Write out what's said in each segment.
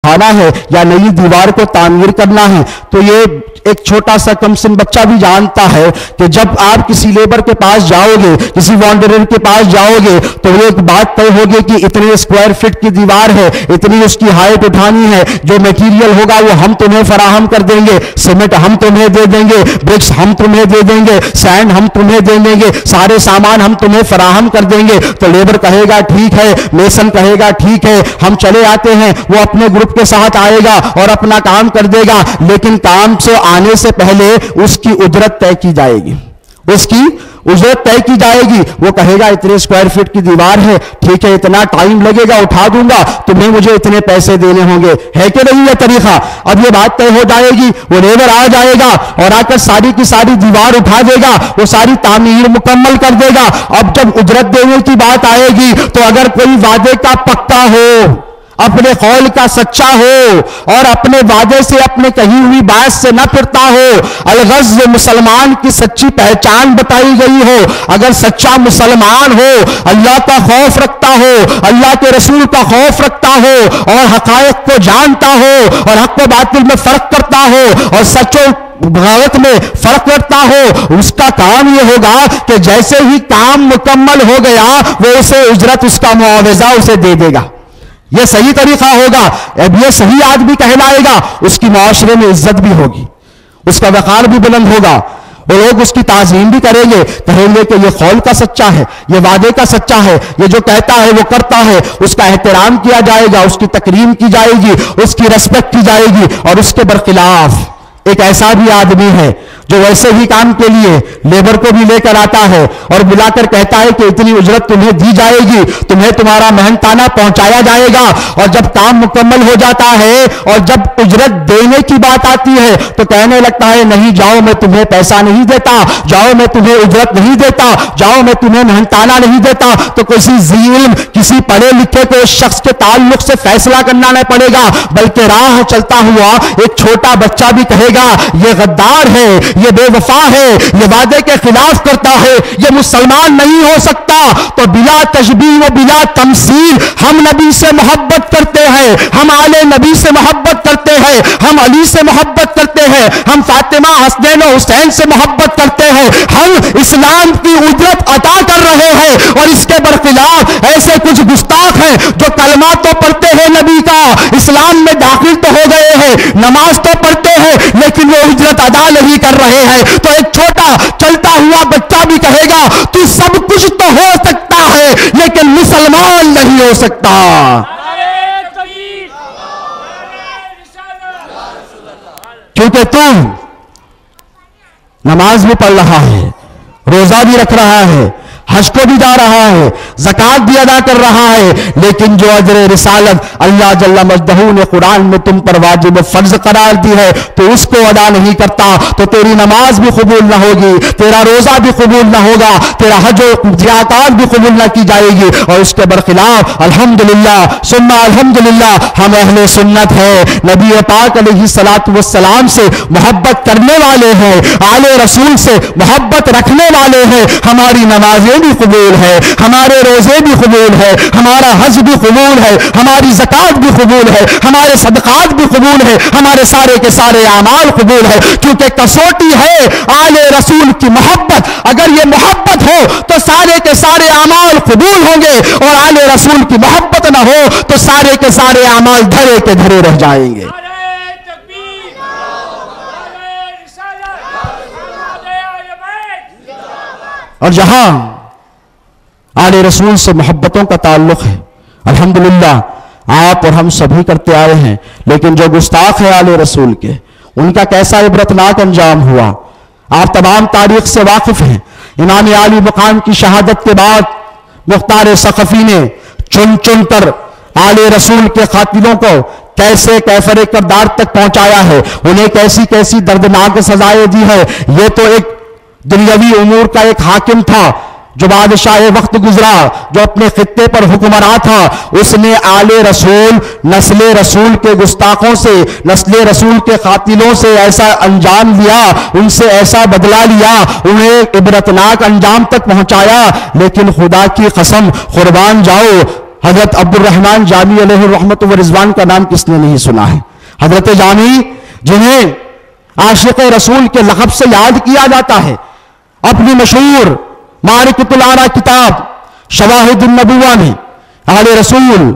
آنا ہے یا نئی دیوار کو تعمیر کرنا ہے. تو یہ ایک چھوٹا سا کم سن بچہ بھی جانتا ہے کہ جب آپ کسی لیبر کے پاس جاؤ گے, کسی وانڈرر کے پاس جاؤ گے, تو وہ ایک بات طے ہوگی کہ اتنے اسکوائر فٹ کی دیوار ہے, اتنی اس کی ہائٹ اٹھانی ہے, جو میٹیریل ہوگا وہ ہم تمہیں فراہم کر دیں گے, سیمنٹ ہم تمہیں دے دیں گے, برکس ہم تمہیں دے دیں گے, سینڈ ہم تمہیں دے دیں گے, سارے سامان ہم تمہیں فراہم کر دیں گے. تو لیبر کہے گا ٹھیک ہے, میسن کہے گا ٹھیک ہے, ہم چلے آتے ہیں. وہ اپنے گروپ کے ساتھ آئے گا اور اپنا کام کر دے گا, لیکن کام سے آنے سے پہلے اس کی اجرت طے کی جائے گی, اس کی اجرت طے کی جائے گی. وہ کہے گا اتنے اسکوائر فٹ کی دیوار ہے, ٹھیک ہے, اتنا ٹائم لگے گا, اٹھا دوں گا, تمہیں مجھے اتنے پیسے دینے ہوں گے. ہے کہ نہیں یہ طریقہ؟ اب یہ بات طے ہو جائے گی, وہ لیبر آ جائے گا اور آ کر ساری کی ساری دیوار اٹھا دے گا, وہ ساری تعمیر مکمل کر دے گا. اب جب اجرت دینے کی بات آئے گی تو اگر کوئی وعدے کا پکا ہو, اپنے قول کا سچا ہو اور اپنے وعدے سے, اپنے کہی ہوئی بات سے نہ پھرتا ہو, الغرض مسلمان کی سچی پہچان بتائی گئی ہو, اگر سچا مسلمان ہو, اللہ کا خوف رکھتا ہو, اللہ کے رسول کا خوف رکھتا ہو, اور حقائق کو جانتا ہو, اور حق و باطل میں فرق کرتا ہو, اور سچ و بغاوت میں فرق کرتا ہو, اس کا کام یہ ہوگا کہ جیسے ہی کام مکمل ہو گیا وہ اسے اجرت, اس کا معاوضہ اسے دے دے گا. یہ صحیح طریقہ ہوگا. اب یہ صحیح آدمی کہلائے گا, اس کی معاشرے میں عزت بھی ہوگی, اس کا وقار بھی بلند ہوگا, اور لوگ اس کی تعظیم بھی کریں گے, کہیں گے کہ یہ قول کا سچا ہے, یہ وعدے کا سچا ہے, یہ جو کہتا ہے وہ کرتا ہے. اس کا احترام کیا جائے گا, اس کی تکریم کی جائے گی, اس کی ریسپیکٹ کی جائے گی. اور اس کے برخلاف ایک ایسا بھی آدمی ہے جو ویسے ہی کام کے لیے لیبر کو بھی لے کر آتا ہے اور بلا کر کہتا ہے کہ اتنی اجرت تمہیں دی جائے گی, تمہیں تمہارا محنتانہ پہنچایا جائے گا. اور جب کام مکمل ہو جاتا ہے اور جب اجرت دینے کی بات آتی ہے تو کہنے لگتا ہے نہیں جاؤ, میں تمہیں پیسہ نہیں دیتا, جاؤ میں تمہیں اجرت نہیں دیتا, جاؤ میں تمہیں محنتانہ نہیں دیتا. تو کسی ذی علم, کسی پڑھے لکھے کو اس شخص کے تعلق سے فیصلہ کرنا نہ پڑے گا, بلکہ راہ چلتا ہوا ایک چھوٹا بچہ بھی کہے گا یہ غدار ہے, یہ بے وفا ہے, یہ وعدے کے خلاف کرتا ہے, یہ مسلمان نہیں ہو سکتا. تو بلا تشبیہ و بلا تمثیل ہم نبی سے محبت کرتے ہیں, ہم آل نبی سے محبت کرتے ہیں, ہم علی سے محبت کرتے ہیں, ہم فاطمہ حسنین و حسین سے محبت کرتے ہیں, ہم اسلام کی اجرت عطا کر رہے ہیں. اور اس کے برخلاف ایسے کچھ گستاخ ہیں جو کلمہ تو پڑھتے ہیں نبی کا, اسلام میں داخل تو ہو گئے ہیں, نماز تو پڑھتے ہیں, لیکن وہ اجرت ادا نہیں کر رہے ہیں. تو ایک چھوٹا چلتا ہوا بچہ بھی کہے گا تو سب کچھ تو ہو سکتا ہے لیکن مسلمان نہیں ہو سکتا. کیونکہ تم نماز بھی پڑھ رہا ہے, روزہ بھی رکھ رہا ہے, حج کو بھی جا رہا ہے, زکات بھی ادا کر رہا ہے, لیکن جو اجر رسالت اللہ جل مجدہ نے قرآن میں تم پر واجب فرض قرار دی ہے تو اس کو ادا نہیں کرتا, تو تیری نماز بھی قبول نہ ہوگی, تیرا روزہ بھی قبول نہ ہوگا, تیرا حج و زکات بھی قبول نہ کی جائے گی. اور اس کے برخلاف الحمدللہ ثم الحمدللہ ہم اہل سنت ہیں, نبی پاک علیہ الصلوۃ والسلام سے محبت کرنے والے ہیں, آل رسول سے محبت رکھنے والے ہیں. ہماری نمازیں بھی قبول ہے, ہمارے روزے بھی قبول ہے, ہمارا حج بھی قبول ہے, ہماری زکات بھی قبول ہے, ہمارے صدقات بھی قبول ہے, ہمارے سارے کے سارے اعمال قبول ہے. کیونکہ کسوٹی ہے آل رسول کی محبت. اگر یہ محبت ہو تو سارے کے سارے اعمال قبول ہوں گے, اور آل رسول کی محبت نہ ہو تو سارے کے سارے اعمال دھرے کے دھرے رہ جائیں گے. اور جہاں آل رسول سے محبتوں کا تعلق ہے, الحمدللہ آپ اور ہم سبھی کرتے آئے ہیں, لیکن جو گستاخ ہے آل رسول کے, ان کا کیسا عبرتناک انجام ہوا. آپ تمام تاریخ سے واقف ہیں. امام عالی مقام کی شہادت کے بعد مختار ثقفی نے چن چن کر آل رسول کے قاتلوں کو کیسے کیفر کردار تک پہنچایا ہے, انہیں کیسی کیسی دردناک سزائیں دی ہے. یہ تو ایک دنیاوی امور کا ایک حاکم تھا جو بادشاہ وقت گزرا, جو اپنے خطے پر حکمراں تھا. اس نے آل رسول, نسل رسول کے گستاخوں سے, نسل رسول کے قاتلوں سے ایسا انجام لیا, ان سے ایسا بدلہ لیا, انہیں عبرتناک انجام تک پہنچایا. لیکن خدا کی قسم قربان جاؤ, حضرت عبد الرحمن جامی علیہ رحمت و رضوان کا نام کس نے نہیں سنا ہے؟ حضرت جامی جنہیں عاشق رسول کے لقب سے یاد کیا جاتا ہے، اپنی مشہور معرکۃ الآراء کتاب شواہد النبوہ میں آل رسول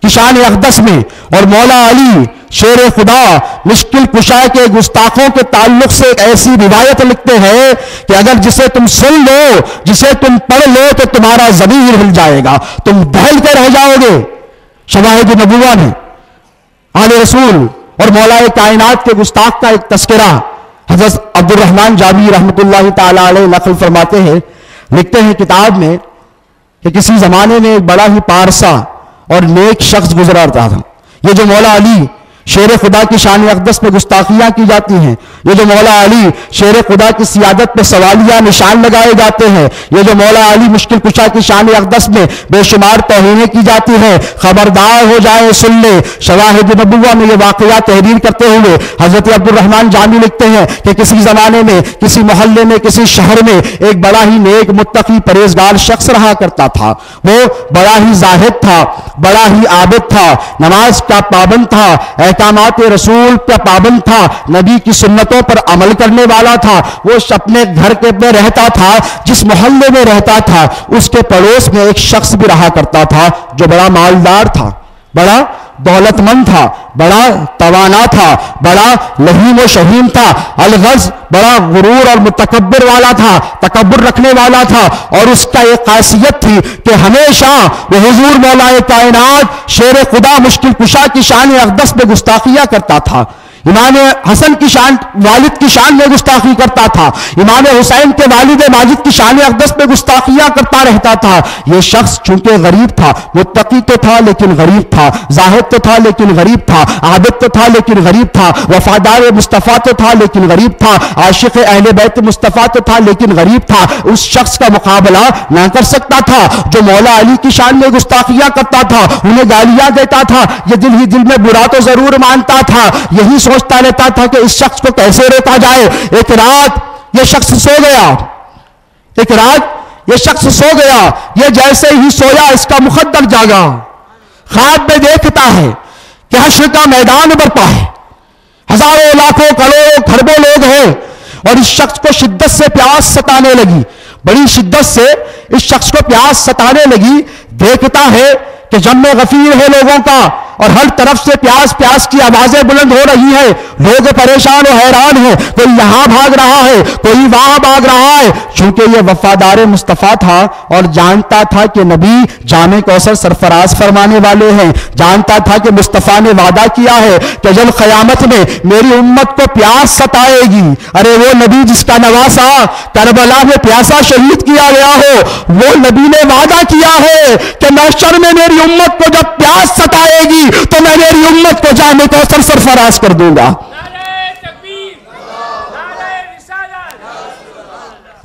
کی شان اقدس میں اور مولا علی شیر خدا مشکل کشا کے گستاخوں کے تعلق سے ایک ایسی روایت لکھتے ہیں کہ اگر جسے تم سن لو، جسے تم پڑھ لو تو تمہارا ضمیر ہل جائے گا، تم دہل کے رہ جاؤ گے۔ شواہد النبوہ میں آل رسول اور مولا کائنات کے گستاخ کا ایک تذکرہ حضرت عبد الرحمن جامی رحمت اللہ تعالی علیہ نقل فرماتے ہیں، لکھتے ہیں کتاب میں کہ کسی زمانے میں ایک بڑا ہی پارسا اور نیک شخص گزرا تھا۔ یہ جو مولا علی شیر خدا کی شان اقدس پہ گستاخیاں کی جاتی ہیں، یہ جو مولا علی شیر خدا کی سیادت پہ سوالیہ نشان لگائے جاتے ہیں، یہ جو مولا علی مشکل کشا کی شان اقدس میں بے شمار توہینیں کی جاتی ہیں، خبردار ہو جائے، سن لے۔ شواہد نبوہ میں یہ واقعہ تحریر کرتے ہوئے حضرت عبد الرحمن جامی لکھتے ہیں کہ کسی زمانے میں کسی محلے میں کسی شہر میں ایک بڑا ہی نیک متقی پرہیزگار شخص رہا کرتا تھا۔ وہ بڑا ہی زاہد تھا، بڑا ہی عابد تھا، نماز کا پابند تھا، احکامات رسول کا پابند تھا، نبی کی سنتوں پر عمل کرنے والا تھا۔ وہ اپنے گھر کے میں رہتا تھا، جس محلے میں رہتا تھا اس کے پڑوس میں ایک شخص بھی رہا کرتا تھا جو بڑا مالدار تھا، بڑا دولت مند تھا، بڑا توانا تھا، بڑا لہیم و شہیم تھا، الغرض بڑا غرور اور متکبر والا تھا، تکبر رکھنے والا تھا۔ اور اس کا ایک خاصیت تھی کہ ہمیشہ وہ حضور مولا کائنات شیر خدا مشکل کشا کی شان اقدس میں گستاخیاں کرتا تھا، امام حسن کی شان والد کی شان میں گستاخی کرتا تھا، امام حسین کے والد ماجد کی شان اقدس میں گستاخیاں کرتا رہتا تھا۔ یہ شخص چونکہ غریب تھا، متقی تو تھا لیکن غریب تھا، زاہد تو تھا لیکن غریب تھا، عابد تو تھا لیکن غریب تھا، وفادار مصطفیٰ تو تھا لیکن غریب تھا، عاشق اہل بیت مصطفیٰ تو تھا لیکن غریب تھا۔ اس شخص کا مقابلہ نہ کر سکتا تھا جو مولا علی کی شان میں گستاخیاں کرتا تھا، انہیں گالیاں دیتا تھا۔ یہ دل ہی دل میں برا تو ضرور مانتا تھا، یہی سوچتا رہتا تھا کہ اس شخص کو کیسے روکا جائے۔ ایک رات یہ شخص سو گیا، ایک رات یہ شخص سو گیا، یہ جیسے ہی سویا اس کا مقدر جاگا، خواب میں دیکھتا ہے کہ حشر کا میدان برپا ہے، ہزاروں لاکھوں کروڑوں کھربوں لوگ ہیں، اور اس شخص کو شدت سے پیاس ستانے لگی، بڑی شدت سے اس شخص کو پیاس ستانے لگی۔ دیکھتا ہے کہ جمع غفیر ہے لوگوں کا، اور ہر طرف سے پیاس پیاس کی آوازیں بلند ہو رہی ہیں، لوگ پریشان و حیران ہیں، کوئی یہاں بھاگ رہا ہے، کوئی وہاں بھاگ رہا ہے۔ چونکہ یہ وفادار مصطفیٰ تھا اور جانتا تھا کہ نبی جامع کوثر سرفراز فرمانے والے ہیں، جانتا تھا کہ مصطفیٰ نے وعدہ کیا ہے کہ جب قیامت میں میری امت کو پیاس ستائے گی، ارے وہ نبی جس کا نواسا کربلا میں پیاسا شہید کیا گیا ہو، وہ نبی نے وعدہ کیا ہے کہ محشر میں میری امت کو جب پیاس ستائے گی تو میں میری امت کو جامع کوثر سرفراز کر دوں گا۔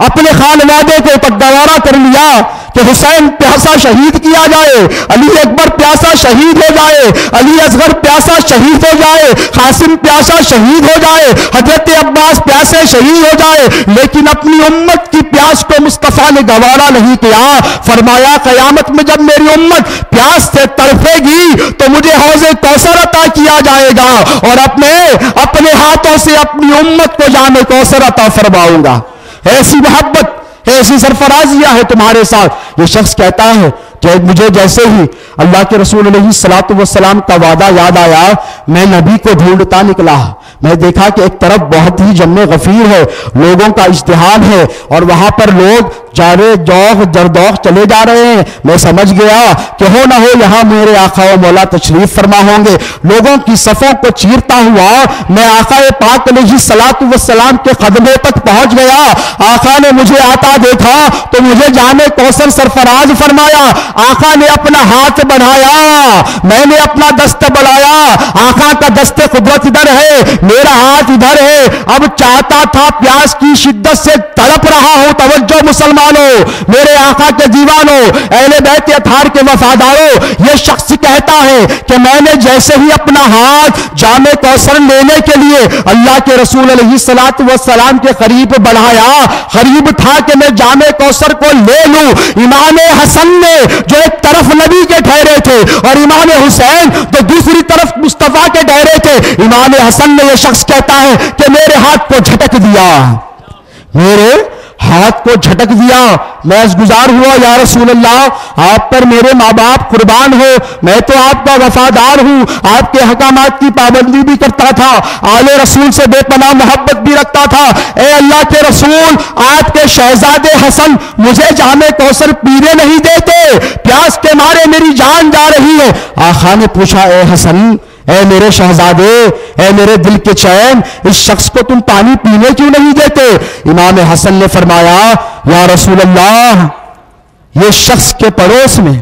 اپنے خانوادے کو تک گوارا کر لیا کہ حسین پیاسا شہید کیا جائے، علی اکبر پیاسا شہید ہو جائے، علی اصغر پیاسا شہید ہو جائے، قاسم پیاسا شہید ہو جائے، حضرت عباس پیاسے شہید ہو جائے، لیکن اپنی امت کی پیاس کو مصطفیٰ نے گوارا نہیں کیا۔ فرمایا قیامت میں جب میری امت پیاس سے تڑپے گی تو مجھے حوض کوثر عطا کیا جائے گا، اور اپنے ہاتھوں سے اپنی امت کو جامع کوثر عطا فرماؤں گا۔ ایسی محبت، ایسی سرفرازیہ ہے تمہارے ساتھ۔ یہ شخص کہتا ہے کہ مجھے جیسے ہی اللہ کے رسول علیہ الصلوۃ والسلام کا وعدہ یاد آیا، میں نبی کو ڈھونڈتا نکلا، میں دیکھا کہ ایک طرف بہت ہی جمع غفیر ہے، لوگوں کا اجتہاد ہے، اور وہاں پر لوگ جارے جوخ جردوخ چلے جا رہے ہیں۔ میں سمجھ گیا کہ ہو نہ ہو یہاں میرے آقا و مولا تشریف فرما ہوں گے۔ لوگوں کی صفوں کو چیرتا ہوا میں آقا پاک علیہ الصلوۃ والسلام کے قدموں تک پہنچ گیا۔ آقا نے مجھے آتا دیکھا تو مجھے جامع کوثر سرفراز فرمایا۔ آقا نے اپنا ہاتھ بڑھایا، میں نے اپنا دست بڑھایا، آقا آقا کا دست قدرت ادھر ہے، میرا ہاتھ ادھر ہے، اب چاہتا تھا پیاس کی شدت سے تڑپ رہا ہوں. توجہ مسلمانوں، میرے آقا کے دیوانوں، اہل بیت اطہار کے وفاداروں، یہ شخص کہتا ہے کہ میں نے جیسے ہی اپنا ہاتھ جام کوثر لینے کے لیے اللہ کے رسول علیہ السلام کے قریب بڑھایا، قریب تھا کہ میں جام کوثر کو لے لوں، امام حسن نے جو ایک طرف نبی کے ٹھہرے تھے اور امام حسین جو دوسری طرف مصطفیٰ کے ٹھہرے تھے، امام حسن نے یہ شخص کہتا ہے کہ میرے ہاتھ کو جھٹک دیا، میرے ہاتھ کو جھٹک دیا. میں گزار ہوا یا رسول اللہ، آپ پر میرے ماں باپ قربان ہو، میں تو آپ کا وفادار ہوں، آپ کے حکامات کی پابندی بھی کرتا تھا، آل رسول سے بے پناہ محبت بھی رکھتا تھا. اے اللہ کے رسول، آپ کے شہزادے حسن مجھے جام کوثر پینے نہیں دیتے، پیاس کے مارے میری جان جا رہی ہے. آقا نے پوچھا اے حسن، اے میرے شہزادے، اے میرے دل کے چین، اس شخص کو تم پانی پینے کیوں نہیں دیتے؟ امام حسن نے فرمایا یا رسول اللہ، یہ شخص کے پڑوس میں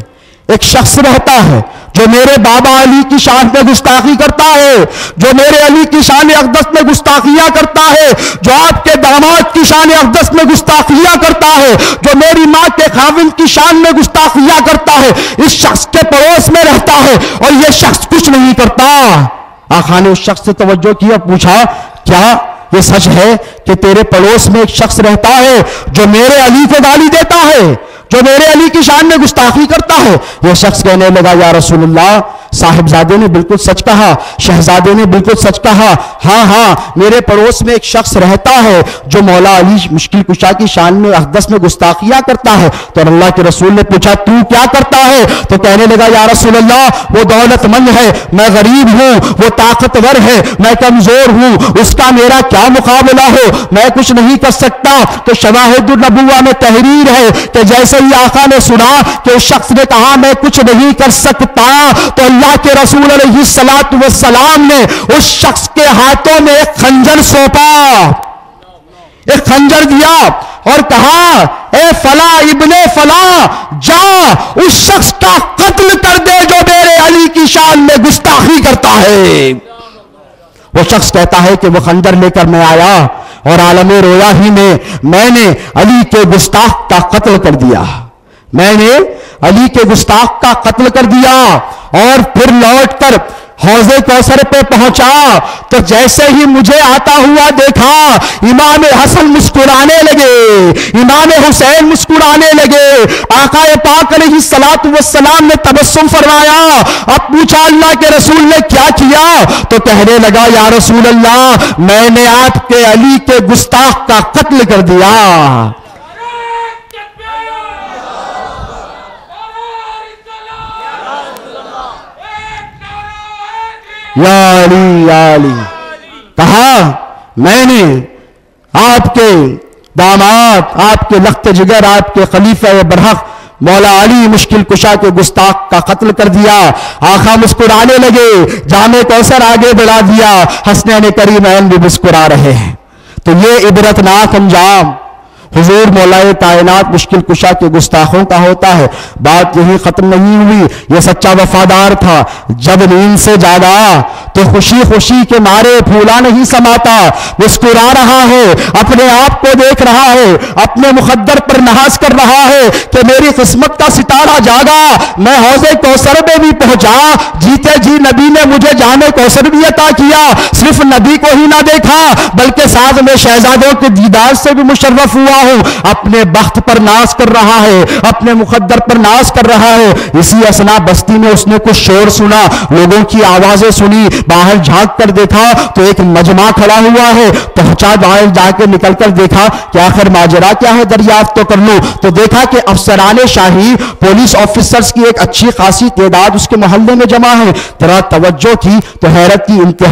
ایک شخص رہتا ہے جو میرے بابا علی کی شان میں گستاخی کرتا ہے، جو میرے علی کی شان اقدس میں گستاخیاں کرتا ہے، جو آپ کے داماد کی شان اقدس میں گستاخیاں کرتا ہے، جو میری ماں کے خاوند کی شان میں گستاخیاں کرتا ہے، اس شخص کے پڑوس میں رہتا ہے اور یہ شخص کچھ نہیں کرتا. آقا نے اس شخص سے توجہ کی اور پوچھا کیا یہ سچ ہے کہ تیرے پڑوس میں ایک شخص رہتا ہے جو میرے علی کو گالی دیتا ہے، جو میرے علی کی شان میں گستاخی کرتا ہے؟ یہ شخص کہنے لگا یا رسول اللہ، صاحبزادے نے بالکل سچ کہا، شہزادے نے بالکل سچ کہا، ہاں میرے پڑوس میں ایک شخص رہتا ہے جو مولا علی مشکل کشا کی شان میں اقدس میں گستاخیاں کرتا ہے. تو اللہ کے رسول نے پوچھا تو کیا کرتا ہے؟ تو کہنے لگا یا رسول اللہ، وہ دولت مند ہے، میں غریب ہوں، وہ طاقتور ہے، میں کمزور ہوں، اس کا میرا کیا مقابلہ ہو، میں کچھ نہیں کر سکتا. تو شواہد النبوہ میں تحریر ہے کہ جیسے ہی آقا نے سنا کہ اس شخص نے کہا میں کچھ نہیں کر سکتا، تو اللہ کے رسول علیہ السلام نے اس شخص کے ہاتھوں میں ایک خنجر سونپا، ایک خنجر دیا اور کہا اے فلاں ابن فلاں، جا اس شخص کا قتل کر دے جو میرے علی کی شان میں گستاخی کرتا ہے. وہ شخص کہتا ہے کہ وہ خنجر لے کر میں آیا اور عالم رویا ہی میں نے علی کے گستاخ کا قتل کر دیا، میں نے علی کے گستاخ کا قتل کر دیا. اور پھر لوٹ کر حوض کوثر پہ پہنچا تو جیسے ہی مجھے آتا ہوا دیکھا، امام حسن مسکرانے لگے، امام حسین مسکرانے لگے. آقا پاک علیہ السلام نے تبسم فرمایا. اب پوچھا اللہ کے رسول نے کیا کیا؟ تو کہنے لگا یا رسول اللہ، میں نے آپ کے علی کے گستاخ کا قتل کر دیا. یا علی یا علی، کہا میں نے آپ کے داماد، آپ کے لخت جگر، آپ کے خلیفہ برحق مولا علی مشکل کشا کے گستاخ کا قتل کر دیا. آقا مسکرانے لگے، جام کوثر آگے بڑھا دیا، حسنین کریمین بھی مسکرا رہے ہیں. تو یہ عبرتناک انجام حضور مولا کائنات مشکل کشا کے گستاخوں کا ہوتا ہے. بات یہی ختم نہیں ہوئی، یہ سچا وفادار تھا. جب نیند سے جاگا تو خوشی خوشی کے مارے پھولا نہیں سماتا، مسکرا رہا ہے، اپنے آپ کو دیکھ رہا ہے، اپنے مقدر پر ناز کر رہا ہے کہ میری قسمت کا ستارہ جاگا، میں حوض کوثر میں بھی پہنچا، جیتے جی نبی نے مجھے جام کوثر بھی عطا کیا. صرف نبی کو ہی نہ دیکھا بلکہ ساتھ میں شہزادوں کے دیدار سے بھی مشرف ہوا ہوں. اپنے بخت پر ناز کر رہا ہے، اپنے مقدر پر ناز کر رہا ہے. اسی اثنا بستی میں اس نے کچھ شور سنا، لوگوں کی آوازیں سنی، باہر جھانک کر دیکھا تو ایک مجمع کھڑا ہوا ہے. پہنچا، باہر جا کے نکل کر دیکھا کہ آخر ماجرا کیا ہے، دریافت تو کر لوں. تو دیکھا کہ افسران شاہی، پولیس آفیسرز کی ایک اچھی خاصی تعداد اس کے محلے میں جمع ہے. ذرا توجہ کی تو حیرت کی انتہا